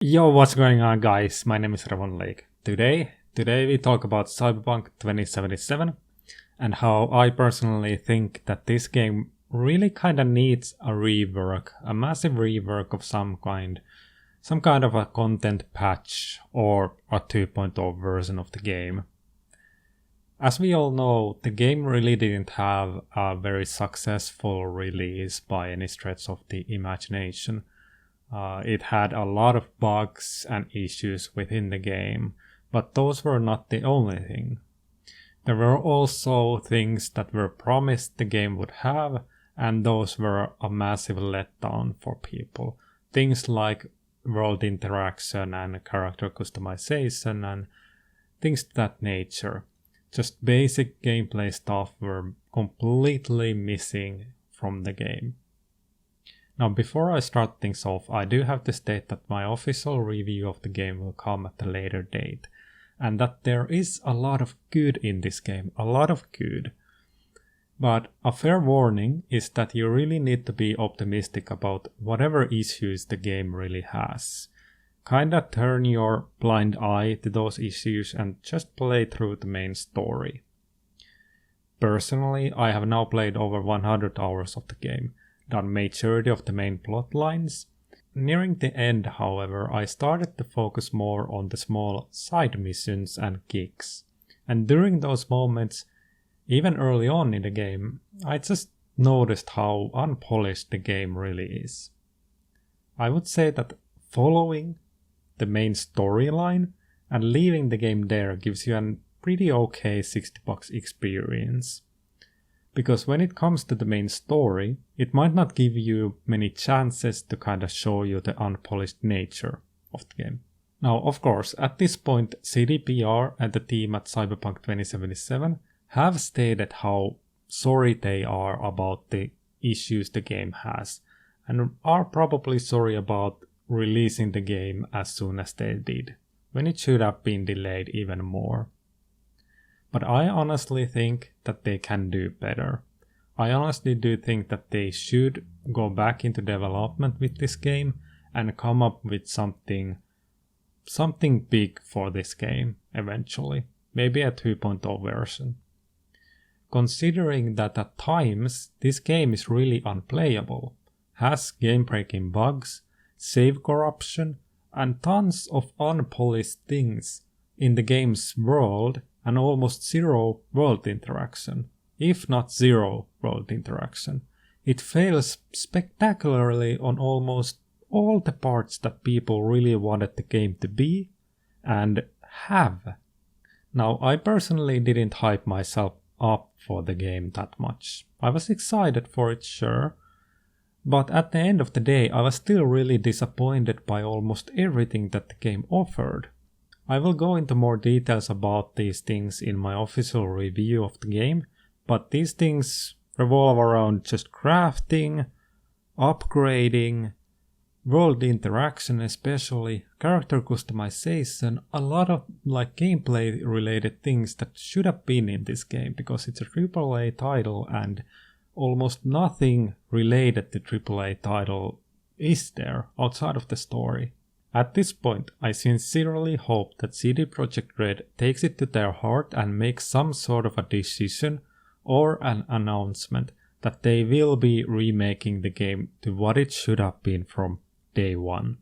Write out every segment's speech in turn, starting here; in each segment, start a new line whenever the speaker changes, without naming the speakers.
Yo, what's going on, guys? My name is Ravon Lake. Today we talk about Cyberpunk 2077 and how I personally think that this game really kind of needs a rework, a massive rework of some kind of a content patch or a 2.0 version of the game. As we all know, the game really didn't have a very successful release by any stretch of the imagination. It had a lot of bugs and issues within the game, but those were not the only thing. There were also things that were promised the game would have, and those were a massive letdown for people. Things like world interaction and character customization and things of that nature. Just basic gameplay stuff were completely missing from the game. Now, before I start things off, I do have to state that my official review of the game will come at a later date, and that there is a lot of good in this game, a lot of good. But a fair warning is that you really need to be optimistic about whatever issues the game really has. Kinda turn your blind eye to those issues and just play through the main story. Personally, I have now played over 100 hours of the game, done majority of the main plot lines. Nearing the end, however, I started to focus more on the small side missions and gigs. And during those moments, even early on in the game, I just noticed how unpolished the game really is. I would say that following the main storyline and leaving the game there gives you a pretty okay $60 experience. Because when it comes to the main story, it might not give you many chances to kind of show you the unpolished nature of the game. Now, of course, at this point, CDPR and the team at Cyberpunk 2077 have stated how sorry they are about the issues the game has, and are probably sorry about releasing the game as soon as they did, when it should have been delayed even more. But I honestly think that they can do better. I honestly do think that they should go back into development with this game and come up with something big for this game eventually. Maybe a 2.0 version. Considering that at times this game is really unplayable, has game-breaking bugs, save corruption, and tons of unpolished things in the game's world, and almost zero world interaction, if not zero world interaction. It fails spectacularly on almost all the parts that people really wanted the game to be and have. Now, I personally didn't hype myself up for the game that much. I was excited for it, sure, but at the end of the day, I was still really disappointed by almost everything that the game offered. I will go into more details about these things in my official review of the game, but these things revolve around just crafting, upgrading, world interaction especially, character customization, a lot of gameplay related things that should have been in this game because it's a AAA title and almost nothing related to AAA title is there outside of the story. At this point, I sincerely hope that CD Projekt Red takes it to their heart and makes some sort of a decision or an announcement that they will be remaking the game to what it should have been from day one.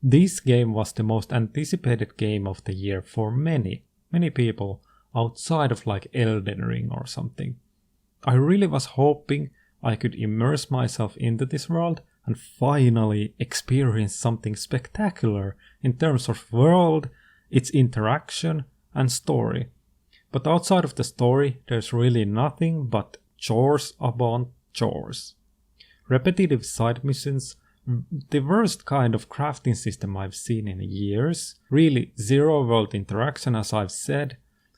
This game was the most anticipated game of the year for many people outside of Elden Ring or something. I really was hoping I could immerse myself into this world and finally experience something spectacular in terms of world, its interaction, and story. But outside of the story, there's really nothing but chores upon chores. Repetitive side missions, the worst kind of crafting system I've seen in years, really zero world interaction as I've said,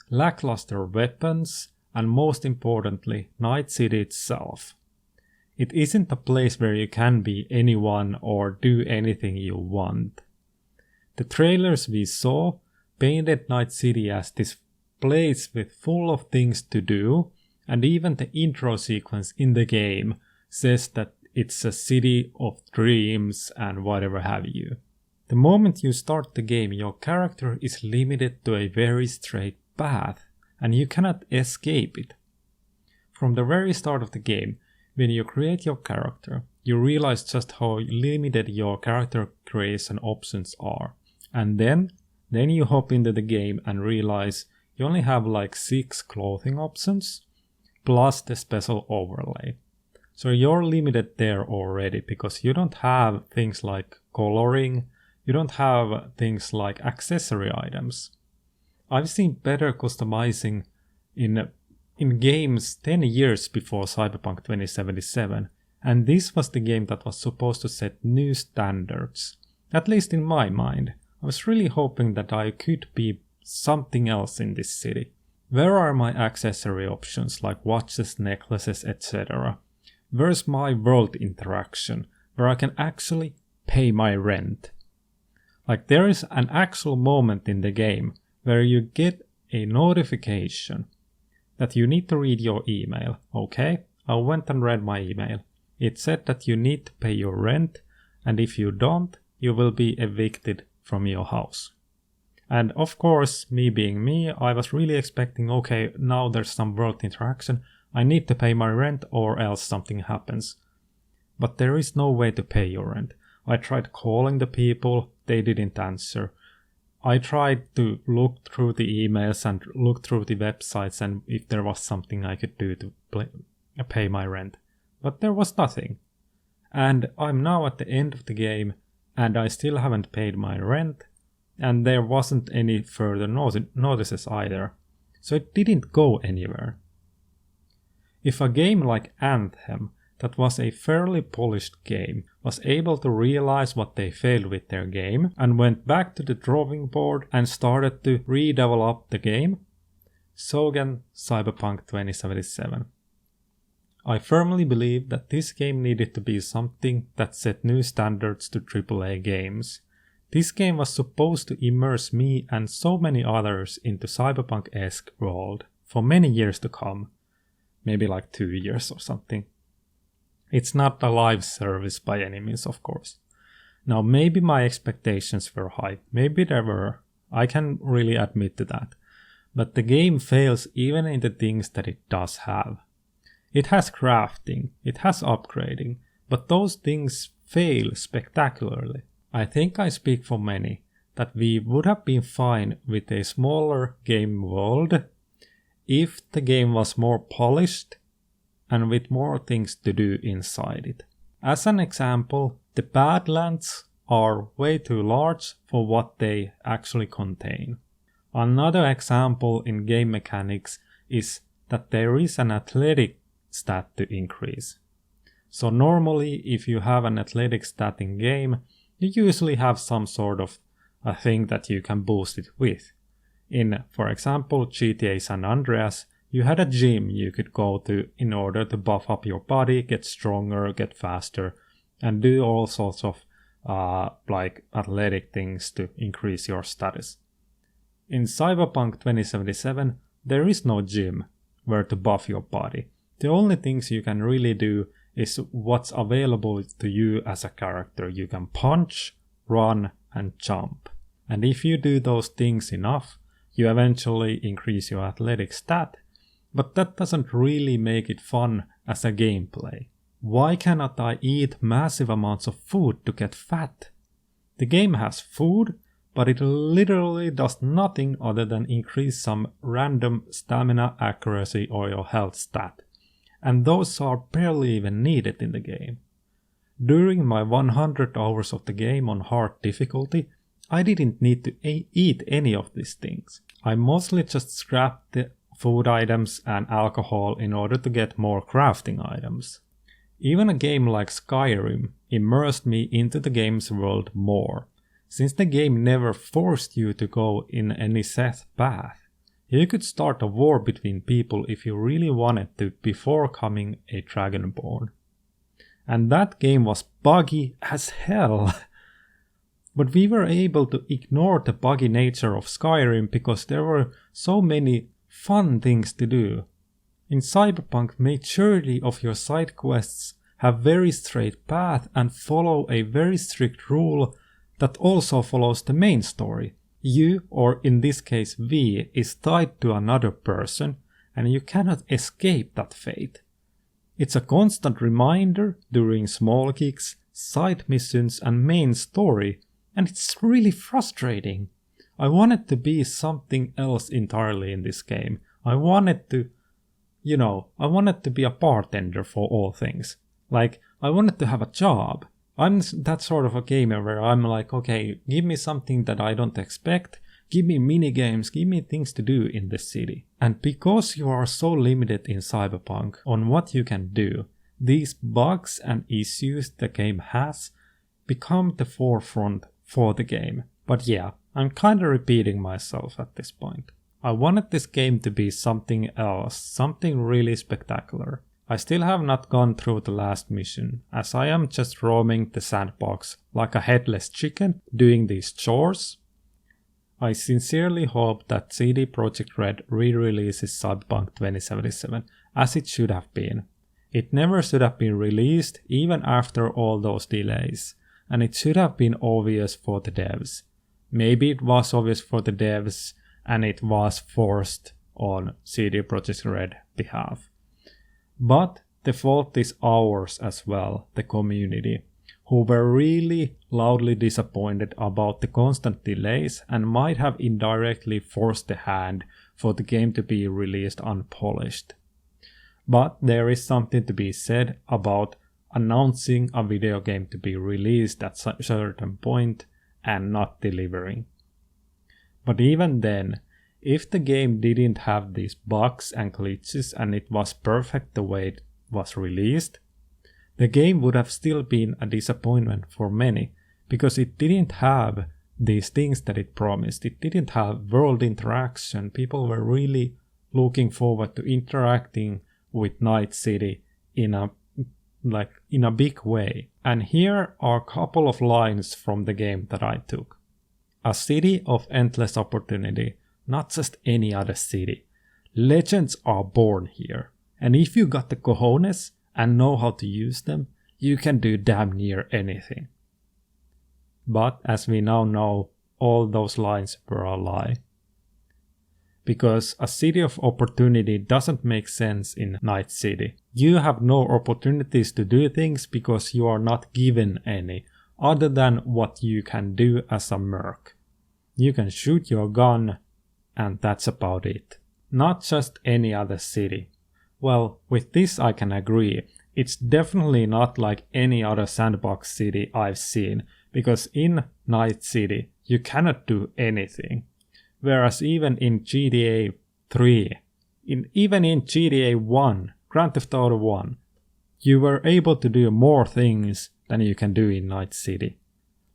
lackluster weapons, and most importantly, Night City itself. It isn't a place where you can be anyone or do anything you want. The trailers we saw painted Night City as this place with full of things to do, and even the intro sequence in the game says that it's a city of dreams and whatever have you. The moment you start the game, your character is limited to a very straight path, and you cannot escape it. From the very start of the game, when you create your character, you realize just how limited your character creation options are. And then you hop into the game and realize you only have like 6 clothing options, plus the special overlay. So you're limited there already because you don't have things like coloring, you don't have things like accessory items. I've seen better customizing in games 10 years before Cyberpunk 2077, and this was the game that was supposed to set new standards. At least in my mind. I was really hoping that I could be something else in this city. Where are my accessory options like watches, necklaces, etc.? Where's my world interaction, where I can actually pay my rent? Like there is an actual moment in the game where you get a notification that you need to read your email. Okay, I went and read my email. It said that you need to pay your rent, and if you don't, you will be evicted from your house. And of course, me being me, I was really expecting, okay, now there's some world interaction, I need to pay my rent or else something happens. But there is no way to pay your rent. I tried calling the people, they didn't answer. I tried to look through the emails and look through the websites and if there was something I could do to pay my rent. But there was nothing. And I'm now at the end of the game and I still haven't paid my rent and there wasn't any further notices either. So it didn't go anywhere. If a game like Anthem, that was a fairly polished game, was able to realize what they failed with their game and went back to the drawing board and started to redevelop the game, so can Cyberpunk 2077. I firmly believe that this game needed to be something that set new standards to AAA games. This game was supposed to immerse me and so many others into Cyberpunk-esque world for many years to come. Maybe like 2 years or something. It's not a live service by any means, of course. Now, maybe my expectations were high. Maybe they were. I can really admit to that. But the game fails even in the things that it does have. It has crafting, it has upgrading, but those things fail spectacularly. I think I speak for many that we would have been fine with a smaller game world if the game was more polished and with more things to do inside it. As an example, the Badlands are way too large for what they actually contain. Another example in game mechanics is that there is an athletic stat to increase. So normally if you have an athletic stat in game, you usually have some sort of a thing that you can boost it with. In, for example, GTA San Andreas, you had a gym you could go to in order to buff up your body, get stronger, get faster, and do all sorts of like athletic things to increase your status. In Cyberpunk 2077, there is no gym where to buff your body. The only things you can really do is what's available to you as a character. You can punch, run, and jump. And if you do those things enough, you eventually increase your athletic stat, but that doesn't really make it fun as a gameplay. Why cannot I eat massive amounts of food to get fat? The game has food, but it literally does nothing other than increase some random stamina, accuracy, or your health stat. And those are barely even needed in the game. During my 100 hours of the game on hard difficulty, I didn't need to eat any of these things. I mostly just scrapped the food items and alcohol in order to get more crafting items. Even a game like Skyrim immersed me into the game's world more, since the game never forced you to go in any set path. You could start a war between people if you really wanted to before becoming a Dragonborn. And that game was buggy as hell. But we were able to ignore the buggy nature of Skyrim because there were so many fun things to do. In Cyberpunk, majority of your side quests have very straight path and follow a very strict rule that also follows the main story. You, or in this case V, is tied to another person, and you cannot escape that fate. It's a constant reminder during small gigs, side missions and main story, and it's really frustrating. I wanted to be something else entirely in this game. I wanted to be a bartender for all things. Like, I wanted to have a job. I'm that sort of a gamer where I'm like, okay, give me something that I don't expect, give me mini games, give me things to do in the city. And because you are so limited in Cyberpunk on what you can do, these bugs and issues the game has become the forefront for the game. But yeah, I'm kinda repeating myself at this point. I wanted this game to be something else, something really spectacular. I still have not gone through the last mission, as I am just roaming the sandbox like a headless chicken doing these chores. I sincerely hope that CD Projekt Red re-releases Cyberpunk 2077 as it should have been. It never should have been released even after all those delays, and it should have been obvious for the devs. Maybe it was obvious for the devs and it was forced on CD Projekt Red behalf. But the fault is ours as well, the community, who were really loudly disappointed about the constant delays and might have indirectly forced the hand for the game to be released unpolished. But there is something to be said about announcing a video game to be released at a certain point and not delivering. But even then, if the game didn't have these bugs and glitches and it was perfect the way it was released, the game would have still been a disappointment for many, because it didn't have these things that it promised. It didn't have world interaction. People were really looking forward to interacting with Night City in a big way. And here are a couple of lines from the game that I took. A city of endless opportunity, not just any other city. Legends are born here, and if you got the cojones and know how to use them, you can do damn near anything. But as we now know, all those lines were a lie. Because a city of opportunity doesn't make sense in Night City. You have no opportunities to do things because you are not given any, other than what you can do as a merc. You can shoot your gun, and that's about it. Not just any other city. Well, with this I can agree. It's definitely not like any other sandbox city I've seen, because in Night City you cannot do anything. Whereas even in GTA 3, even in GTA 1, Grand Theft Auto 1, you were able to do more things than you can do in Night City.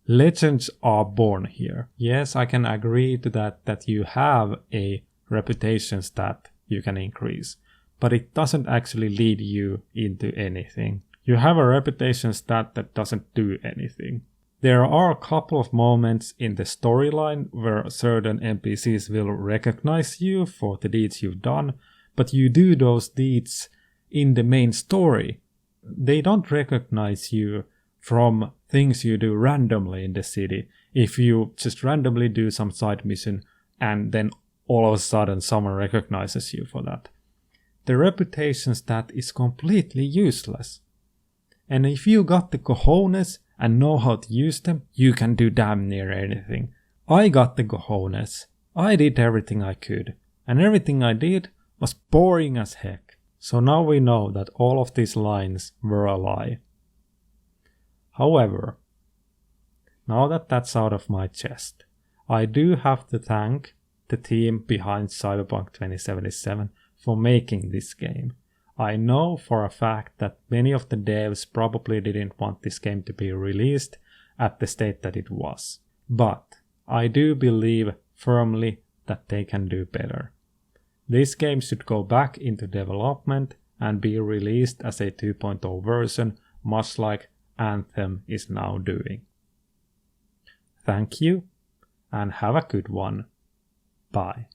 Legends are born here. Yes, I can agree to that you have a reputation stat you can increase, but it doesn't actually lead you into anything. You have a reputation stat that doesn't do anything. There are a couple of moments in the storyline where certain NPCs will recognize you for the deeds you've done, but you do those deeds in the main story. They don't recognize you from things you do randomly in the city. If you just randomly do some side mission and then all of a sudden someone recognizes you for that. The reputation stat is completely useless. And if you got the cojones and know how to use them, you can do damn near anything. I got the cojones. I did everything I could. And everything I did was boring as heck. So now we know that all of these lines were a lie. However, now that that's out of my chest, I do have to thank the team behind Cyberpunk 2077 for making this game. I know for a fact that many of the devs probably didn't want this game to be released at the state that it was. But I do believe firmly that they can do better. This game should go back into development and be released as a 2.0 version, much like Anthem is now doing. Thank you, and have a good one. Bye.